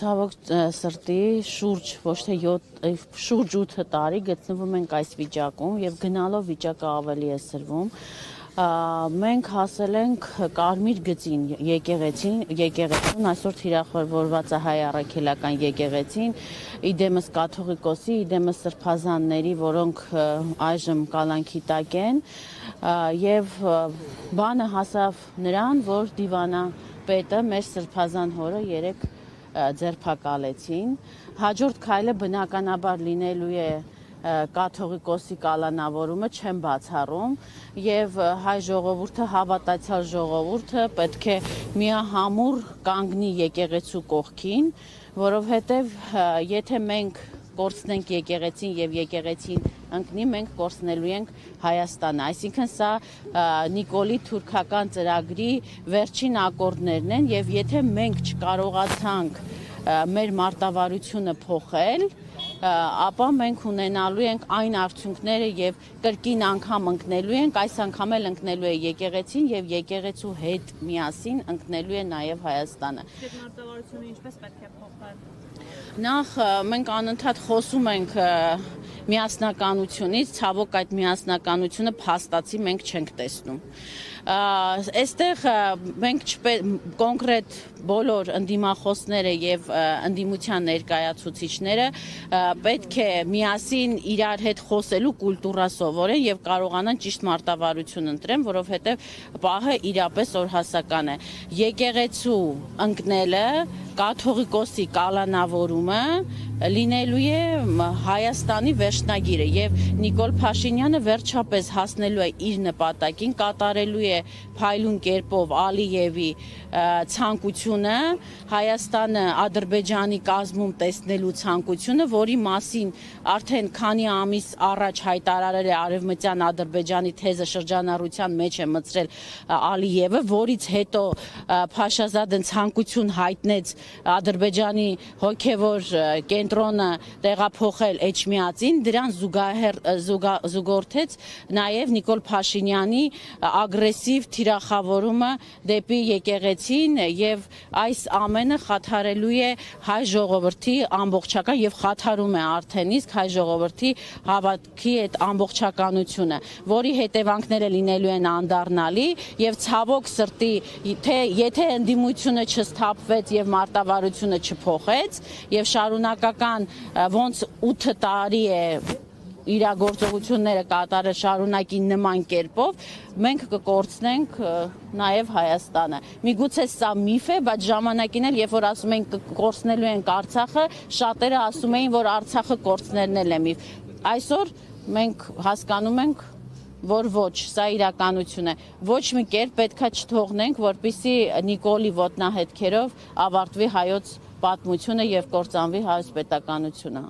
ցավոք սրտի շուրջ 8 տարի գտնվում ենք այս վիճակում եւ գնալով վիճակը ավելի է սրվում։ Մենք հասել ենք Կարմիր գծին եկեղեցին, այսօր թիրախորված է Հայ առաքելական եկեղեցին, իդեմս կաթողիկոսի, իդեմս սրբազանների, որոնք այժմ կալանքի տակ են, եւ բանը հասավ նրան, որ դիվանապետը մեր սրբազան հորը երեք ձերբակալեցին։ Հաջորդ քայլը բնականաբար լինելու է կաթողիկոսի կալանավորումը, չեմ բացառում, եւ հայ ժողովուրդը, հավատացյալ ժողովուրդը պետք է միահամուռ կանգնի եկեղեցու կողքին, որովհետեւ եթե մենք կորցնենք եկեղեցին եւ եկեղեցին ընկնի, մենք կորցնելու ենք Հայաստանը։ Այսինքն սա Նիկոլի թուրքական ծրագրի վերջին ակորդներն են, եւ եթե մենք չկարողացանք մեր մարտավարությունը փոխել, ապա մենք ունենալու ենք այն արդյունքները եւ կրկին անգամ ընկնելու ենք, այս անգամ էլ ընկնելու է եկեղեցին եւ եկեղեցու հետ միասին ընկնելու է նաեւ Հայաստանը։ Այդ մարտավարությունը ինչպես պետք է փոխել։ Նախ մենք անընդհատ խոսում ենք միասնականությունից, ցավոք այդ միասնականությունը փաստացի մենք չենք տեսնում։ Այստեղ մենք կոնկրետ բոլոր ընդդիմախոսները եւ ընդդիմության ներկայացուցիչները պետք է միասին իրար հետ խոսելու կուլտուրա սովորեն եւ կարողանան ճիշտ մարտավարություն ընտրեն, որովհետեւ պահը իրապես օրհասական է։ Եկեղեցու ընկնելը, կաթողիկոսի կալանավորումը լինելու է Հայաստանի վերջնագիրը եւ Նիկոլ Փաշինյանը վերջապես հասնելու է իր նպատակին, կատարելու է փայլուն կերպով Ալիևի ցանկությունը, Հայաստանը Ադրբեջանի կազմում տեսնելու ցանկությունը, որի մասին արդեն քանի ամիս առաջ հայտարարել է Արևմտյան Ադրբեջանի թեզը շրջանառության մեջ է մտցրել Ալիևը, որից հետո Փաշազադեն ցանկություն հայտնեց Ադրբեջանի հոգևոր կենտրոնը տեղափոխել Էջմիածին, դրան զուգորդեց նաև Նիկոլ Փաշինյանի ագրեսիվ թիրախավորումը դեպի եկեղեցին եւ այս ամենը խաթարելու է հայ ժողովրդի ամբողջական եւ խաթարում է արդեն իսկ հայ ժողովրդի հավատքի այդ ամբողջականությունը, որի հետևանքները լինելու են անդառնալի եւ ցավոք սրտի եթե ընդդիմությունը չսթափվեց եւ մարտավարությունը չփոխեց եւ շարունակական ոնց 8 տարի է իրագործողությունները կատարել շարունակի նման կերպով, մենք կկորցնենք նաև Հայաստանը։ Միգուցե սա միֆ է, բայց ժամանակին էլ, երբ որ ասում են կորցնելու ենք Արցախը, շատերը ասում էին, որ Արցախը կորցնելն էլ է միֆ։ Այսօր մենք հասկանում ենք, որ ոչ, սա իրականություն է։ Ոչ մի կերպ պետքա չթողնենք, որպեսզի Նիկոլի ոտնահետքերով ավարտվի հայոց պատմությունը եւ կործանվի հայոց պետականությունը։